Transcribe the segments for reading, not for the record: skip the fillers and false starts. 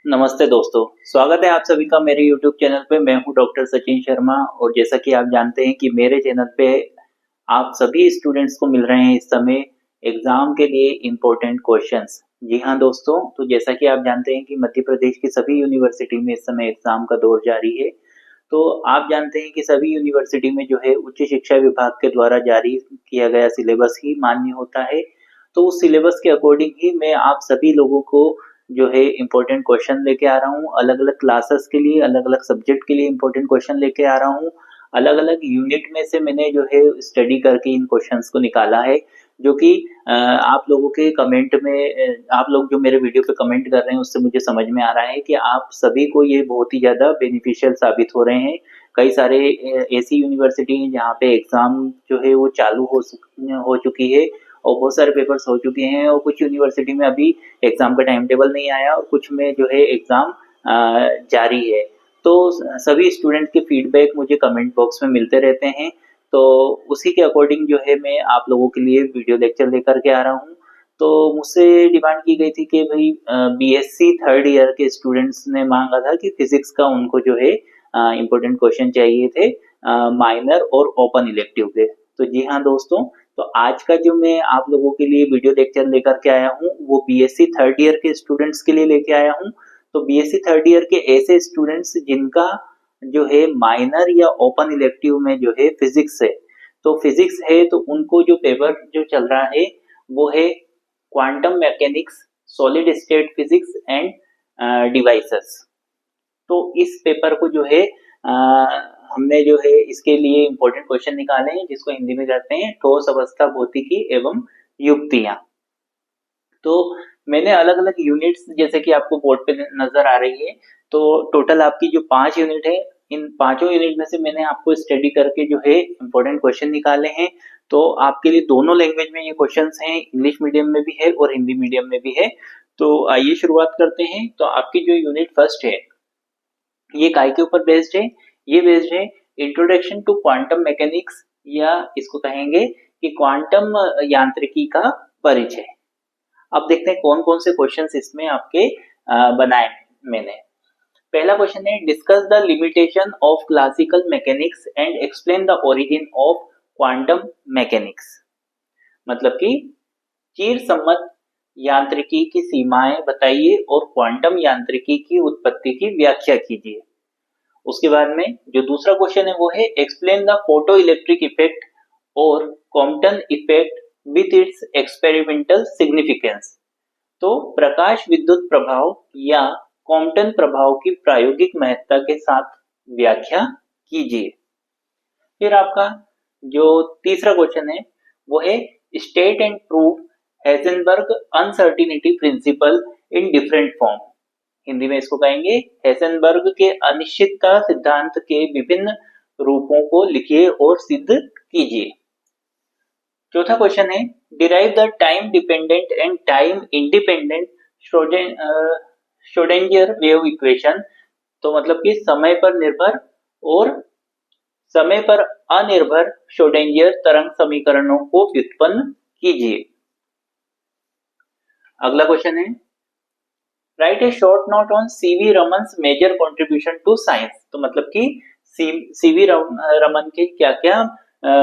नमस्ते दोस्तों, स्वागत है आप सभी का मेरे YouTube चैनल पे। मैं हूं डॉक्टर सचिन शर्मा और जैसा कि आप जानते हैं कि मेरे चैनल पे आप सभी स्टूडेंट्स को मिल रहे हैं इस समय एग्ज़ाम के लिए इम्पोर्टेंट क्वेश्चंस। जी हाँ दोस्तों, तो जैसा कि आप जानते हैं कि मध्य प्रदेश की सभी यूनिवर्सिटी में इस समय एग्ज़ाम का दौर जारी है। तो आप जानते हैं कि सभी यूनिवर्सिटी में जो है उच्च शिक्षा विभाग के द्वारा जारी किया गया सिलेबस ही मान्य होता है। तो उस सिलेबस के अकॉर्डिंग ही मैं आप सभी लोगों को जो है इम्पोर्टेंट क्वेश्चन लेके आ रहा हूँ। अलग-अलग क्लासेस के लिए, अलग-अलग सब्जेक्ट के लिए इम्पोर्टेंट क्वेश्चन लेके आ रहा हूँ। अलग-अलग यूनिट में से मैंने जो है स्टडी करके इन क्वेश्चंस को निकाला है, जो कि आप लोगों के कमेंट में आप लोग जो मेरे वीडियो पे कमेंट कर रहे हैं उससे मुझे समझ में आ रहा है कि आप सभी को ये बहुत ही ज़्यादा बेनिफिशियल साबित हो रहे हैं। कई सारे ऐसी यूनिवर्सिटी हैं जहाँ पे एग्ज़ाम जो है वो चालू हो चुकी है और बहुत सारे पेपर्स हो चुके हैं और कुछ यूनिवर्सिटी में अभी एग्ज़ाम का टाइम टेबल नहीं आया और कुछ में जो है एग्ज़ाम जारी है। तो सभी स्टूडेंट के फीडबैक मुझे कमेंट बॉक्स में मिलते रहते हैं, तो उसी के अकॉर्डिंग जो है मैं आप लोगों के लिए वीडियो लेक्चर लेकर के आ रहा हूँ। तो मुझसे डिमांड की गई थी कि भाई बीएससी थर्ड ईयर के स्टूडेंट्स ने मांगा था कि फिजिक्स का उनको जो है इम्पोर्टेंट क्वेश्चन चाहिए थे माइनर और ओपन इलेक्टिव के। तो जी हाँ दोस्तों, तो आज का जो मैं आप लोगों के लिए वीडियो लेक्चर लेकर के आया हूँ वो बीएससी थर्ड ईयर के स्टूडेंट्स के लिए लेके आया हूँ। तो बीएससी थर्ड ईयर के ऐसे स्टूडेंट्स जिनका जो है माइनर या ओपन इलेक्टिव में जो है फिजिक्स है, तो फिजिक्स है तो उनको जो पेपर जो चल रहा है वो है quantum mechanics, solid state physics end devices. तो इस पेपर को जो है हमने जो है इसके लिए इम्पोर्टेंट क्वेश्चन निकाले हैं जिसको हिंदी में कहते हैं ठोस अवस्था भौतिकी एवं युक्तियां। तो मैंने अलग-अलग यूनिट्स जैसे कि आपको बोर्ड पे नज़र आ रही है, तो टोटल आपकी जो 5 यूनिट है, इन पाँचों यूनिट में से मैंने आपको स्टडी करके जो है इम्पोर्टेंट क्वेश्चन निकाले हैं। तो आपके लिए दोनों लैंग्वेज में ये क्वेश्चंस हैं, इंग्लिश मीडियम में भी है और हिंदी मीडियम में भी है। तो आइए शुरुआत करते हैं। तो आपकी जो यूनिट फर्स्ट है, ये काय के ऊपर बेस्ड है? ये बेस्ड है इंट्रोडक्शन टू क्वांटम मैकेनिक्स, या इसको कहेंगे कि क्वांटम यांत्रिकी का परिचय। अब देखते हैं कौन कौन से क्वेश्चंस इसमें आपके बनाए मैंने। पहला क्वेश्चन है discuss the limitation of classical mechanics and explain the origin of quantum mechanics. मतलब कि चिर सम्मत यांत्रिकी की सीमाएं बताइए और क्वांटम यांत्रिकी की उत्पत्ति की व्याख्या कीजिए। उसके बाद में जो दूसरा क्वेश्चन है वो है explain the photoelectric effect और Compton effect with its experimental significance. तो प्रकाश विद्युत प्रभाव या कॉम्पटन प्रभाव की प्रायोगिक महत्ता के साथ व्याख्या कीजिए। फिर आपका जो तीसरा क्वेश्चन है वो है state and prove Heisenberg uncertainty principle in different form. Hindi में इसको कहेंगे हेजनबर्ग के अनिश्चितता सिद्धांत के विभिन्न रूपों को लिखिए और सिद्ध कीजिए। चौथा क्वेश्चन है derive the time dependent and time independent Schrodinger wave equation. तो मतलब कि समय पर निर्भर और समय पर अनिर्भर श्रोडिंगर तरंग समीकरणों को व्युत्पन्न कीजिए। अगला क्वेश्चन है write a short note on CV Raman's major contribution to science. तो मतलब कि सीवी रमन के क्या क्या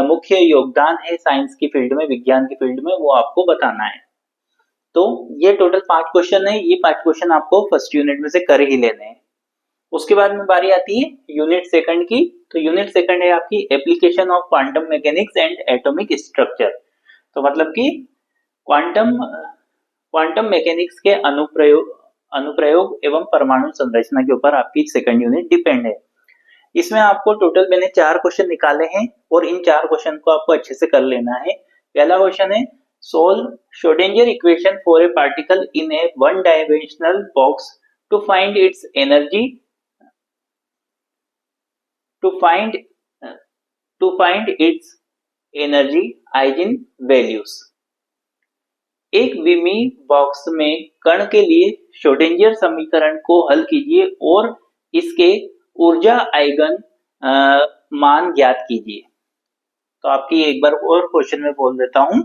मुख्य योगदान है साइंस की फील्ड में, विज्ञान की फील्ड में, वो आपको बताना है। तो ये टोटल 5 क्वेश्चन है, ये 5 क्वेश्चन आपको फर्स्ट यूनिट में से कर ही लेने हैं। उसके बाद में बारी आती है यूनिट सेकंड की। तो यूनिट सेकंड है आपकी application of quantum mechanics and atomic structure. तो मतलब कि क्वांटम क्वांटम मैकेनिक्स के अनुप्रयोग एवं परमाणु संरचना के ऊपर आपकी सेकंड यूनिट डिपेंड है। इसमें आपको टोटल मैंने 4 क्वेश्चन निकाले हैं और इन 4 क्वेश्चन को आपको अच्छे से कर लेना है। पहला क्वेश्चन है solve Schrodinger equation for a particle in a one dimensional box to find its energy to find its energy eigen values. एक विमी बॉक्स में कण के लिए श्रोडिंगर समीकरण को हल कीजिए और इसके ऊर्जा आइगन मान ज्ञात कीजिए। तो आपकी एक बार और क्वेश्चन में बोल देता हूं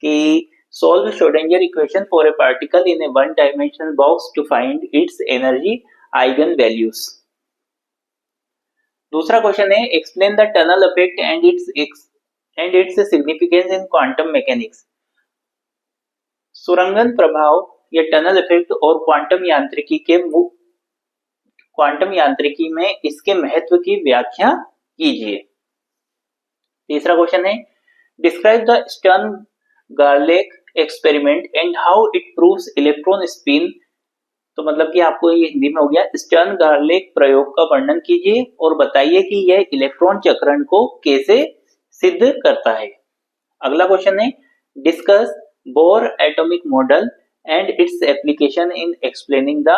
कि Solve Schrodinger equation for a particle in a one-dimensional box to find its energy eigenvalues. दूसरा क्वेश्चन है explain the tunnel effect and its significance in quantum mechanics. सुरंगन प्रभाव या टनल इफेक्ट और क्वांटम यांत्रिकी में इसके महत्व की व्याख्या कीजिए. तीसरा क्वेश्चन है डिस्क्राइब द स्टर्न गार्लेक experiment and how it proves electron spin. तो मतलब कि आपको ये हिंदी में हो गया स्टर्न गार्लेक प्रयोग का वर्णन कीजिए और बताइए कि यह इलेक्ट्रॉन चक्रण को कैसे सिद्ध करता है. अगला क्वेश्चन है discuss bore atomic model and its application in explaining the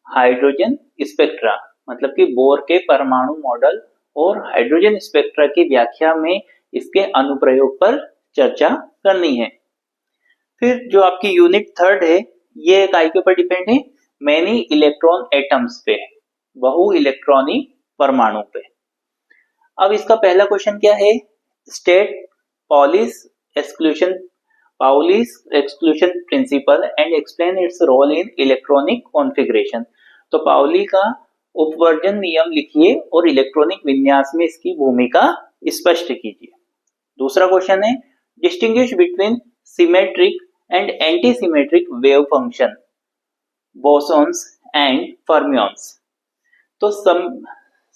hydrogen spectra. मतलब कि बोर के परमाणु मॉडल और हाइड्रोजन स्पेक्ट्रा की व्याख्या में इसके अनुप्रयोग पर चर्चा करनी है. फिर जो आपकी यूनिट थर्ड है ये काय के ऊपर डिपेंड है, मेनी इलेक्ट्रॉन एटम्स पे, बहु इलेक्ट्रॉनी परमाणु पे. अब इसका पहला क्वेश्चन क्या है, state Pauli's exclusion principle and explain its role in electronic configuration. तो पाउली का उपवर्जन नियम लिखिए और इलेक्ट्रॉनिक विन्यास में इसकी भूमिका स्पष्ट कीजिए. दूसरा क्वेश्चन है distinguish between symmetric and anti symmetric wave function, bosons and fermions. तो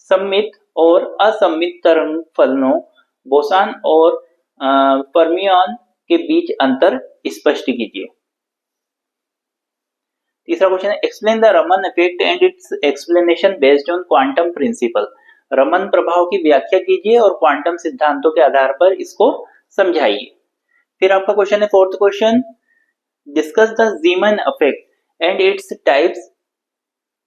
सममित और असममित तरंग फलनों बोसॉन और फर्मियन के बीच अंतर स्पष्ट कीजिए. तीसरा क्वेश्चन है explain the Raman effect and its explanation based on quantum principle. Raman प्रभाव की व्याख्या कीजिए और क्वांटम सिद्धांतों के आधार पर इसको समझाइए. फिर आपका क्वेश्चन है fourth question discuss the जीमन effect and its types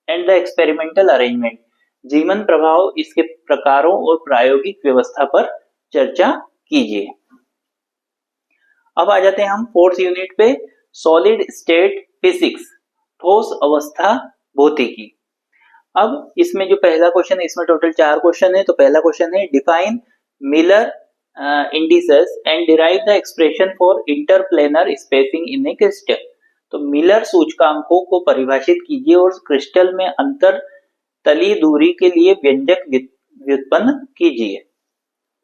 and the experimental arrangement. जीमन प्रभाव, इसके प्रकारों और प्रायोगिक व्यवस्था पर चर्चा कीजिए. अब आ जाते हैं हम फोर्थ यूनिट पे, सॉलिड स्टेट फिजिक्स, ठोस अवस्था भौतिकी. अब इसमें जो पहला क्वेश्चन है, इसमें टोटल 4 क्वेश्चन है. तो पहला क्वेश्चन है define Miller indices and derive the expression for interplanar spacing in A crystal. तो मिलर सूचकांकों को परिभाषित कीजिए और क्रिस्टल में अंतर तली दूरी के लिए व्यंजक व्युत्पन्न कीजिए.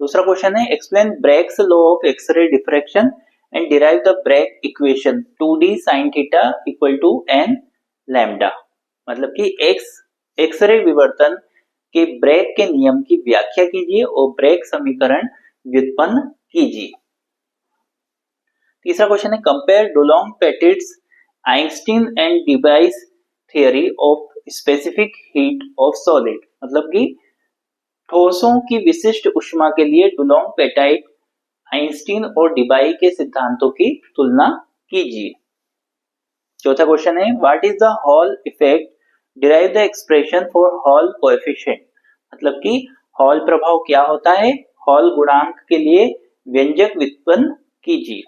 दूसरा क्वेश्चन है explain Bragg's law of X-ray diffraction and derive the Bragg equation 2d sin theta equal to n lambda. मतलब कि एक्सरे विवर्तन के ब्रैग के नियम की व्याख्या कीजिए और ब्रैग समीकरण व्युत्पन्न कीजिए. तीसरा क्वेश्चन है compare Dulong Petit's Einstein and Debye's theory of specific heat of solid. मतलब कि ठोसों की विशिष्ट ऊष्मा के लिए डुलोंग पेटाइट, आइंस्टीन और डिबाई के सिद्धांतों की तुलना कीजिए. चौथा क्वेश्चन है what is the Hall effect, derive the expression for Hall coefficient. मतलब कि हॉल प्रभाव क्या होता है, हॉल गुणांक के लिए व्यंजक व्युत्पन्न कीजिए.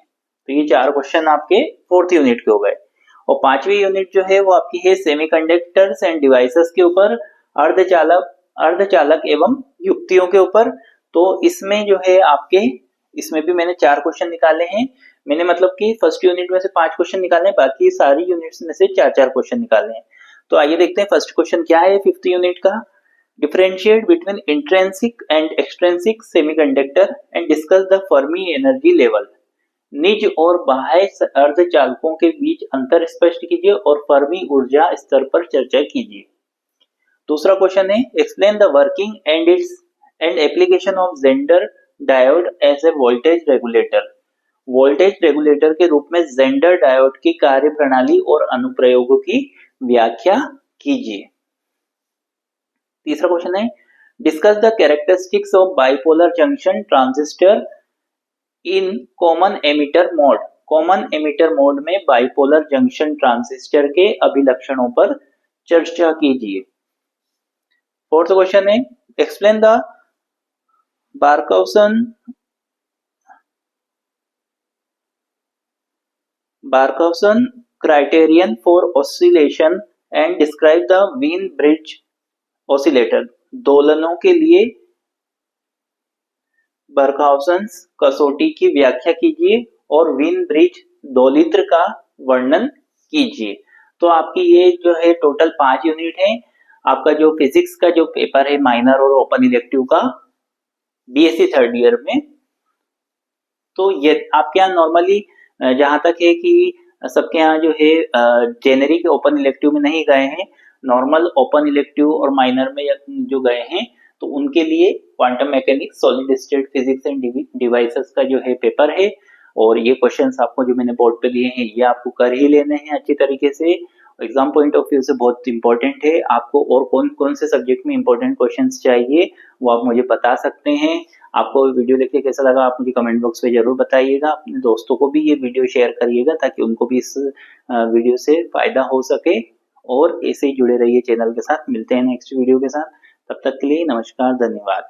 तो ये 4 क्वेश्चन आपके फोर्थ यूनिट के हो गए. और 5वीं यूनिट जो है वो आपकी है सेमीकंडक्टर्स एंड डिवाइसेस के ऊपर, अर्धचालक एवं युक्तियों के ऊपर. तो इसमें जो है आपके, इसमें भी मैंने 4 क्वेश्चन निकाले हैं. मैंने मतलब कि फर्स्ट यूनिट में से 5 क्वेश्चन निकाले हैं, बाकी सारी यूनिट्स में से 4-4 क्वेश्चन निकाले हैं. तो आइए देखते हैं फर्स्ट क्वेश्चन क्या है फिफ्थ यूनिट का. Differentiate between intrinsic and extrinsic semiconductor and discuss the Fermi energy level. निज और बाह्य अर्धचालकों के बीच अंतर स्पष्ट कीजिए और फर्मी ऊर्जा स्तर पर चर्चा कीजिए. दूसरा क्वेश्चन है explain the working and application of zener diode as a voltage regulator. Voltage regulator के रूप में जेंडर डायोड की कार्य प्रणाली और अनुप्रयोगों की व्याख्या कीजिए. तीसरा क्वेश्चन है discuss the characteristics of bipolar junction transistor in common emitter mode. Common emitter mode में बाइपोलर जंक्शन ट्रांजिस्टर के अभिलक्षणों पर चर्चा कीजिए. फोर्थ क्वेश्चन है explain the Barkhausen criterion for oscillation and describe the Wien bridge oscillator. दोलनों के लिए बार्कहाउसन कसौटी की व्याख्या कीजिए और वीन ब्रिज दोलित्र का वर्णन कीजिए। तो आपकी ये जो है टोटल 5 यूनिट है। आपका जो फिजिक्स का जो पेपर है माइनर और ओपन इलेक्टिव का बीएससी थर्ड ईयर में, तो ये आपके यहाँ नॉर्मली जहाँ तक है कि सबके यहाँ जो है जेनेरिक ओपन इलेक्टिव में नहीं गए हैं, नॉर्मल ओपन इलेक्टिव और माइनर में जो गए हैं, तो उनके लिए quantum mechanics, solid state physics end devices का जो है पेपर है। और ये क्वेश्चंस आपको जो मैंने बोर्ड पे लिए हैं ये आपको कर ही लेने हैं अच्छी तरीके से। एग्जाम पॉइंट ऑफ व्यू से बहुत इंपॉर्टेंट है। आपको और कौन कौन से सब्जेक्ट में इंपॉर्टेंट क्वेश्चंस चाहिए वो आप मुझे बता सकते हैं। आपको वीडियो देख के कैसा लगा आप मुझे कमेंट बॉक्स में जरूर बताइएगा। अपने दोस्तों को भी ये वीडियो शेयर करिएगा ताकि उनको भी इस वीडियो से फायदा हो सके। और ऐसे ही जुड़े रहिए चैनल के साथ। मिलते हैं नेक्स्ट वीडियो के साथ। तब तक के लिए नमस्कार, धन्यवाद।